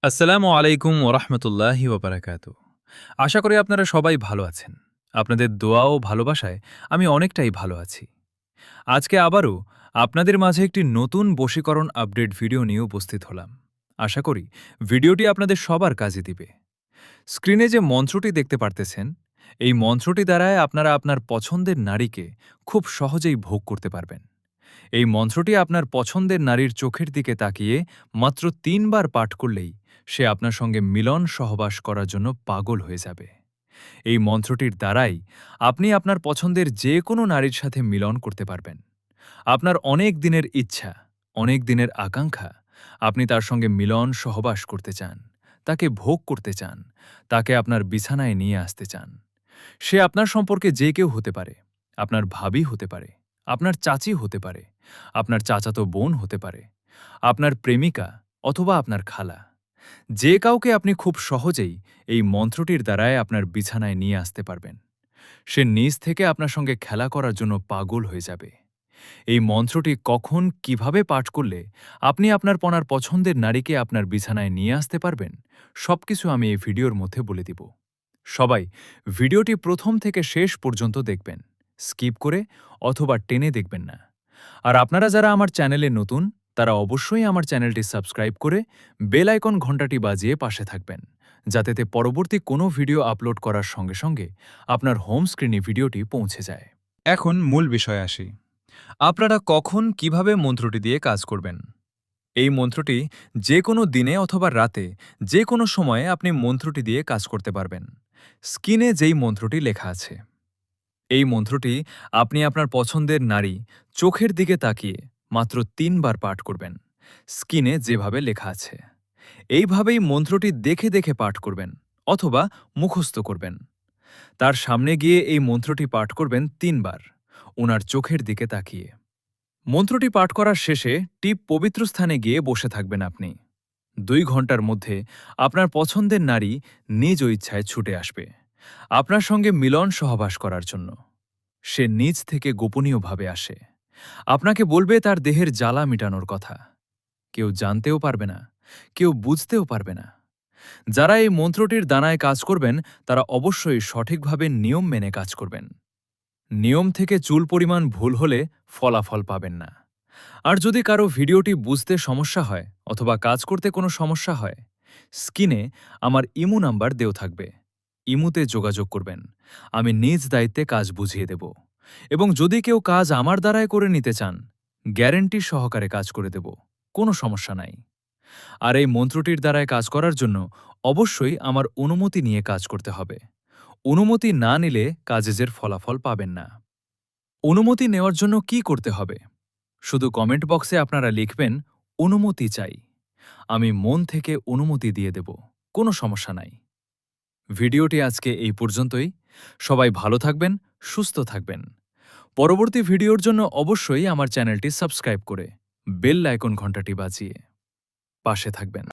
আসসালামু আলাইকুম ওরহমতুল্লাহি ওবারাকাতু। আশা করি আপনারা সবাই ভালো আছেন। আপনাদের দোয়া ও ভালোবাসায় আমি অনেকটাই ভালো আছি। আজকে আবারও আপনাদের মাঝে একটি নতুন বশীকরণ আপডেট ভিডিও নিয়ে উপস্থিত হলাম। আশা করি ভিডিওটি আপনাদের সবার কাজে দিবে। স্ক্রিনে যে মন্ত্রটি দেখতে পারতেছেন, এই মন্ত্রটি দ্বারায় আপনারা আপনার পছন্দের নারীকে খুব সহজেই ভোগ করতে পারবেন। এই মন্ত্রটি আপনার পছন্দের নারীর চোখের দিকে তাকিয়ে মাত্র ৩ বার পাঠ করলেই সে আপনার সঙ্গে মিলন সহবাস করার জন্য পাগল হয়ে যাবে। এই মন্ত্রটির দ্বারাই আপনি আপনার পছন্দের যে কোনো নারীর সাথে মিলন করতে পারবেন। আপনার অনেক দিনের ইচ্ছা, অনেক দিনের আকাঙ্ক্ষা, আপনি তার সঙ্গে মিলন সহবাস করতে চান, তাকে ভোগ করতে চান, তাকে আপনার বিছানায় নিয়ে আসতে চান। সে আপনার সম্পর্কে যে কেউ হতে পারে, আপনার ভাবি হতে পারে, আপনার চাচি হতে পারে, আপনার চাচাতো বোন হতে পারে, আপনার প্রেমিকা অথবা আপনার খালা। যে কাউকে আপনি খুব সহজেই এই মন্ত্রটির দ্বারায় আপনার বিছানায় নিয়ে আসতে পারবেন। সে নিজ থেকে আপনার সঙ্গে খেলা করার জন্য পাগল হয়ে যাবে। এই মন্ত্রটি কখন কিভাবে পাঠ করলে আপনি আপনার পছন্দের নারীকে আপনার বিছানায় নিয়ে আসতে পারবেন, সবকিছু আমি এই ভিডিওর মধ্যে বলে দিব। সবাই ভিডিওটি প্রথম থেকে শেষ পর্যন্ত দেখবেন, স্কিপ করে অথবা টেনে দেখবেন না। আর আপনারা যারা আমার চ্যানেলে নতুন, তারা অবশ্যই আমার চ্যানেলটি সাবস্ক্রাইব করে বেল আইকন ঘণ্টাটি বাজিয়ে পাশে থাকবেন, যাতে পরবর্তী কোনো ভিডিও আপলোড করার সঙ্গে সঙ্গে আপনার হোম স্ক্রিনে ভিডিওটি পৌঁছে যায়। এখন মূল বিষয়ে আসি। আপনারা কখন কিভাবে মন্ত্রটি দিয়ে কাজ করবেন? এই মন্ত্রটি যে কোনো দিনে অথবা রাতে যে কোনো সময়ে আপনি মন্ত্রটি দিয়ে কাজ করতে পারবেন। স্ক্রিনে যেই মন্ত্রটি লেখা আছে, এই মন্ত্রটি আপনি আপনার পছন্দের নারী চোখের দিকে তাকিয়ে মাত্র ৩ বার পাঠ করবেন, স্ক্রিনে যেভাবে লেখা আছে। এইভাবেই মন্ত্রটি দেখে দেখে পাঠ করবেন অথবা মুখস্থ করবেন। তার সামনে গিয়ে এই মন্ত্রটি পাঠ করবেন ৩ বার, ওনার চোখের দিকে তাকিয়ে। মন্ত্রটি পাঠ করার শেষে টিপ পবিত্র স্থানে গিয়ে বসে থাকবেন আপনি। ২ ঘন্টার মধ্যে আপনার পছন্দের নারী নিজ ইচ্ছায় ছুটে আসবে আপনার সঙ্গে মিলন সহবাস করার জন্য। সে নিজ থেকে গোপনীয়ভাবে আসে, আপনাকে বলবে তার দেহের জ্বালা মিটানোর কথা। কেউ জানতেও পারবে না, কেউ বুঝতেও পারবে না। যারা এই মন্ত্রটির দানায় কাজ করবেন, তারা অবশ্যই সঠিকভাবে নিয়ম মেনে কাজ করবেন। নিয়ম থেকে চুল পরিমাণ ভুল হলে ফলাফল পাবেন না। আর যদি কারো ভিডিওটি বুঝতে সমস্যা হয় অথবা কাজ করতে কোনো সমস্যা হয়, স্ক্রিনে আমার ইমো নাম্বার দেও থাকবে। ইমোতে যোগাযোগ করবেন, আমি নিজ দায়িত্বে কাজ বুঝিয়ে দেব। এবং যদি কেউ কাজ আমার দ্বারাই করে নিতে চান, গ্যারেন্টি সহকারে কাজ করে দেব, কোনো সমস্যা নাই। আর এই মন্ত্রটির দ্বারায় কাজ করার জন্য অবশ্যই আমার অনুমতি নিয়ে কাজ করতে হবে। অনুমতি না নিলে কাজের ফলাফল পাবেন না। অনুমতি নেওয়ার জন্য কি করতে হবে? শুধু কমেন্ট বক্সে আপনারা লিখবেন, অনুমতি চাই। আমি মন থেকে অনুমতি দিয়ে দেব, কোনো সমস্যা নাই। ভিডিওটি আজকে এই পর্যন্তই। সবাই ভালো থাকবেন, সুস্থ থাকবেন। পরবর্তী ভিডিওর জন্য অবশ্যই আমার চ্যানেলটি সাবস্ক্রাইব করে বেল আইকন ঘণ্টাটি বাজিয়ে পাশে থাকবেন।